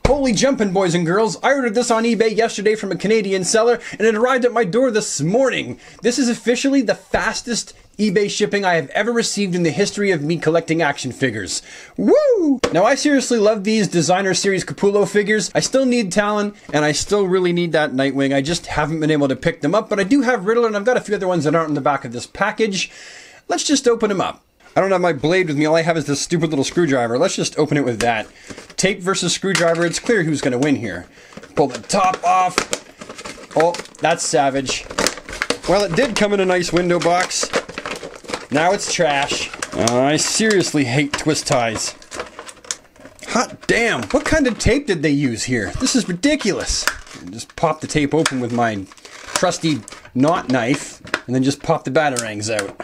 Holy jumpin', boys and girls, I ordered this on eBay yesterday from a Canadian seller and it arrived at my door this morning. This is officially the fastest eBay shipping I have ever received in the history of me collecting action figures. Woo! Now I seriously love these designer series Capullo figures. I still need Talon and I still really need that Nightwing. I just haven't been able to pick them up, but I do have Riddler and I've got a few other ones that aren't in the back of this package. Let's just open them up. I don't have my blade with me, all I have is this stupid little screwdriver. Let's just open it with that. Tape versus screwdriver, it's clear who's going to win here. Pull the top off. Oh, that's savage. Well, it did come in a nice window box. Now it's trash. I seriously hate twist ties. Hot damn, what kind of tape did they use here? This is ridiculous. Just pop the tape open with my trusty knot knife and then just pop the batarangs out.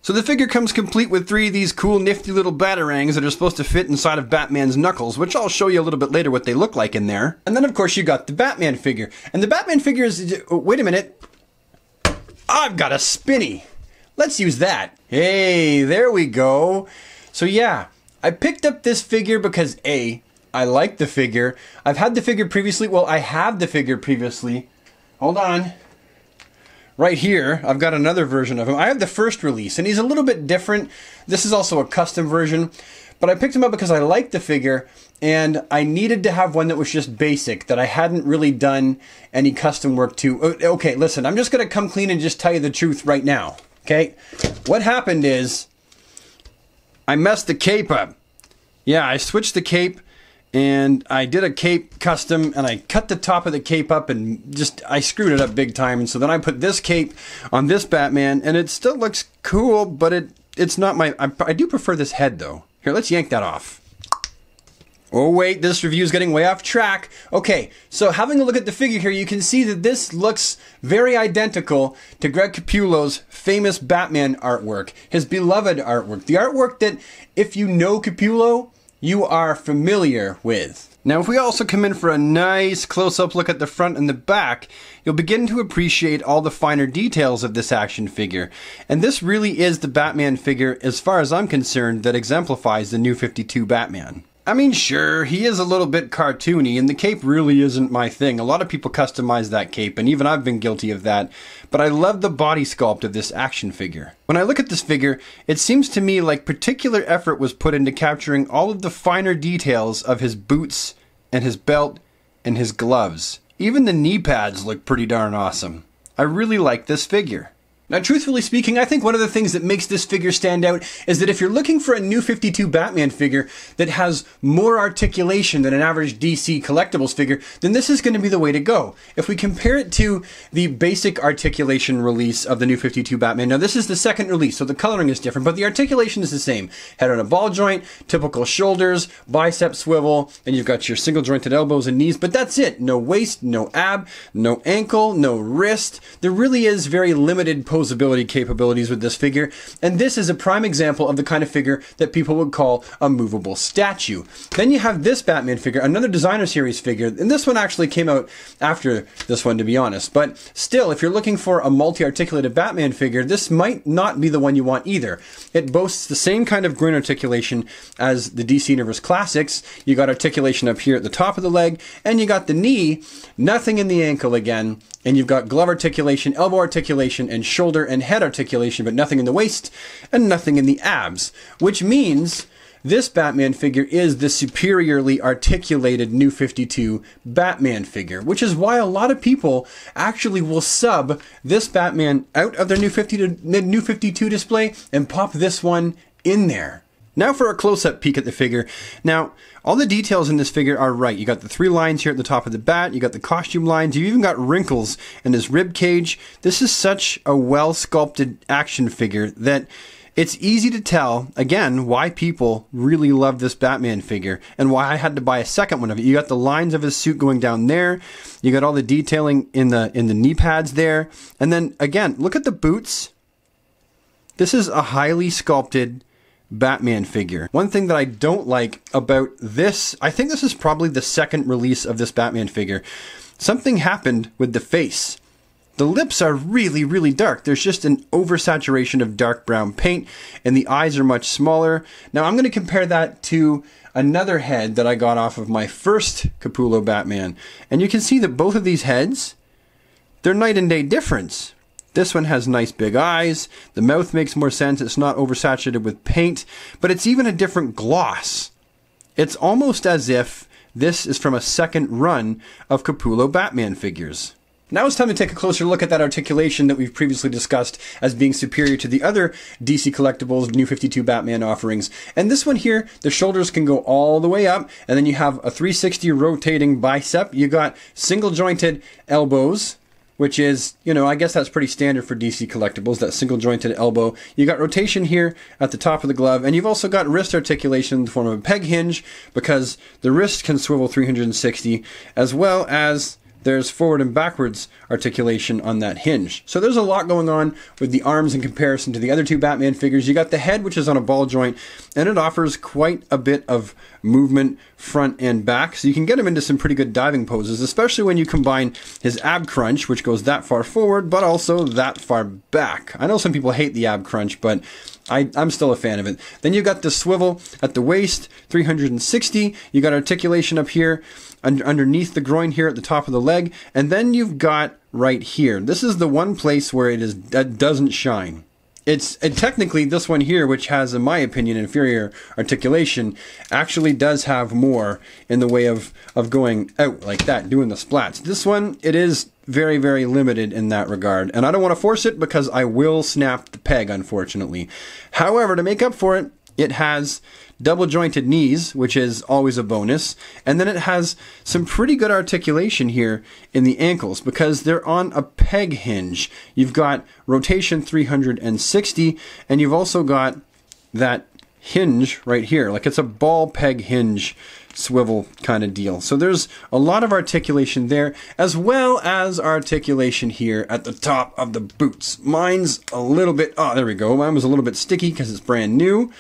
So the figure comes complete with 3 of these cool nifty little batarangs that are supposed to fit inside of Batman's knuckles, which I'll show you a little bit later what they look like in there. And then of course you got the Batman figure. And the Batman figure is, wait a minute, I've got a spinny. Let's use that. Hey, there we go. So yeah, I picked up this figure because A, I like the figure. I've had the figure previously, well I have the figure previously. Hold on. Right here, I've got another version of him. I have the first release, and he's a little bit different. This is also a custom version, but I picked him up because I liked the figure, and I needed to have one that was just basic, that I hadn't really done any custom work to. Okay, listen, I'm just going to come clean and just tell you the truth right now, okay? What happened is, I messed the cape up. Yeah, I switched the cape, and I did a cape custom and I cut the top of the cape up and just I screwed it up big time, and so then I put this cape on this Batman and it still looks cool, but it's not my I do prefer this head though. Here, let's yank that off. Oh wait, this review is getting way off track. Okay, so having a look at the figure here, you can see that this looks very identical to Greg Capullo's famous Batman artwork, his beloved artwork, the artwork that if you know Capullo, you are familiar with. Now if we also come in for a nice close-up look at the front and the back, you'll begin to appreciate all the finer details of this action figure. And this really is the Batman figure, as far as I'm concerned, that exemplifies the New 52 Batman. I mean, sure, he is a little bit cartoony, and the cape really isn't my thing. A lot of people customize that cape, and even I've been guilty of that. But I love the body sculpt of this action figure. When I look at this figure, it seems to me like particular effort was put into capturing all of the finer details of his boots, and his belt, and his gloves. Even the knee pads look pretty darn awesome. I really like this figure. Now, truthfully speaking, I think one of the things that makes this figure stand out is that if you're looking for a New 52 Batman figure that has more articulation than an average DC Collectibles figure, then this is going to be the way to go. If we compare it to the basic articulation release of the New 52 Batman, now this is the second release, so the coloring is different, but the articulation is the same. Head on a ball joint, typical shoulders, bicep swivel, and you've got your single jointed elbows and knees, but that's it. No waist, no ab, no ankle, no wrist. There really is very limited Poseability capabilities with this figure, and this is a prime example of the kind of figure that people would call a movable statue. Then you have this Batman figure, another designer series figure, and this one actually came out after this one, to be honest, but still, if you're looking for a multi-articulated Batman figure, this might not be the one you want either. It boasts the same kind of groin articulation as the DC Universe Classics. You got articulation up here at the top of the leg, and you got the knee, nothing in the ankle again, and you've got glove articulation, elbow articulation, and shoulder and head articulation, but nothing in the waist and nothing in the abs, which means this Batman figure is the superiorly articulated New 52 Batman figure, which is why a lot of people actually will sub this Batman out of their New 52 display and pop this one in there. Now for a close-up peek at the figure. Now, all the details in this figure are right. You got the 3 lines here at the top of the bat, you got the costume lines, you even got wrinkles in his rib cage. This is such a well-sculpted action figure that it's easy to tell, again, why people really love this Batman figure and why I had to buy a second one of it. You got the lines of his suit going down there, you got all the detailing in the knee pads there, and then again, look at the boots. This is a highly sculpted Batman figure. One thing that I don't like about this, I think this is probably the second release of this Batman figure. Something happened with the face. the lips are really, really dark. There's just an oversaturation of dark brown paint, and the eyes are much smaller. Now I'm going to compare that to another head that I got off of my first Capullo Batman. And you can see that both of these heads, they're night and day difference. This one has nice big eyes, the mouth makes more sense, it's not oversaturated with paint, but it's even a different gloss. It's almost as if this is from a second run of Capullo Batman figures. Now it's time to take a closer look at that articulation that we've previously discussed as being superior to the other DC Collectibles New 52 Batman offerings. And this one here, the shoulders can go all the way up, and then you have a 360 rotating bicep. You got single jointed elbows, which is, you know, I guess that's pretty standard for DC Collectibles, that single jointed elbow. You got rotation here at the top of the glove, and you've also got wrist articulation in the form of a peg hinge, because the wrist can swivel 360, as well as there's forward and backwards articulation on that hinge. So there's a lot going on with the arms in comparison to the other two Batman figures. You got the head, which is on a ball joint, and it offers quite a bit of movement front and back. So you can get him into some pretty good diving poses, especially when you combine his ab crunch, which goes that far forward, but also that far back. I know some people hate the ab crunch, but I'm still a fan of it. Then you got the swivel at the waist, 360. You got articulation up here, underneath the groin here at the top of the leg, and then you've got right here. This is the one place where that doesn't shine. It's technically this one here, which has, in my opinion, inferior articulation, actually does have more in the way of going out like that, doing the splats. This one, it is very, very limited in that regard, and I don't want to force it because I will snap the peg, unfortunately. However, to make up for it, it has double jointed knees, which is always a bonus, and then it has some pretty good articulation here in the ankles because they're on a peg hinge. You've got rotation 360, and you've also got that hinge right here, like it's a ball peg hinge swivel kind of deal. So there's a lot of articulation there, as well as articulation here at the top of the boots. Mine's a little bit, oh, there we go. Mine was a little bit sticky because it's brand new.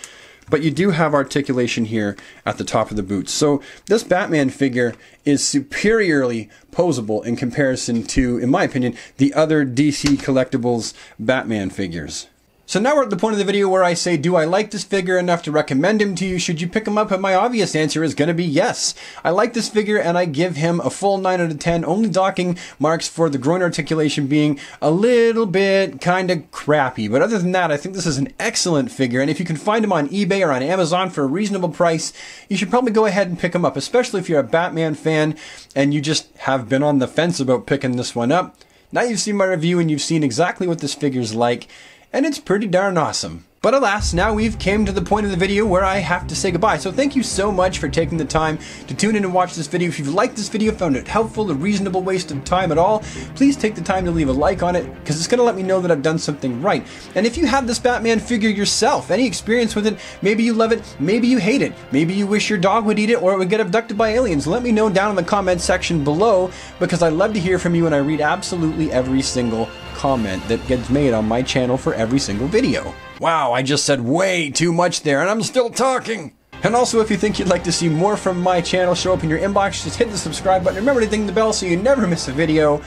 But you do have articulation here at the top of the boots. So this Batman figure is superiorly posable in comparison to, in my opinion, the other DC Collectibles Batman figures. So now we're at the point of the video where I say, do I like this figure enough to recommend him to you? Should you pick him up? And my obvious answer is going to be yes. I like this figure and I give him a full 9 out of 10, only docking marks for the groin articulation being a little bit kind of crappy. But other than that, I think this is an excellent figure. And if you can find him on eBay or on Amazon for a reasonable price, you should probably go ahead and pick him up, especially if you're a Batman fan and you just have been on the fence about picking this one up. Now you've seen my review and you've seen exactly what this figure's like, and it's pretty darn awesome. But alas, now we've came to the point of the video where I have to say goodbye. So thank you so much for taking the time to tune in and watch this video. If you've liked this video, found it helpful, a reasonable waste of time at all, please take the time to leave a like on it, because it's going to let me know that I've done something right. And if you have this Batman figure yourself, any experience with it, maybe you love it, maybe you hate it, maybe you wish your dog would eat it or it would get abducted by aliens, let me know down in the comment section below, because I love to hear from you and I read absolutely every single comment that gets made on my channel for every single video. Wow, I just said way too much there and I'm still talking! And also, if you think you'd like to see more from my channel show up in your inbox, just hit the subscribe button. Remember to ding the bell so you never miss a video.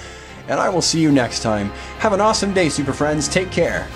And I will see you next time. Have an awesome day, super friends. Take care.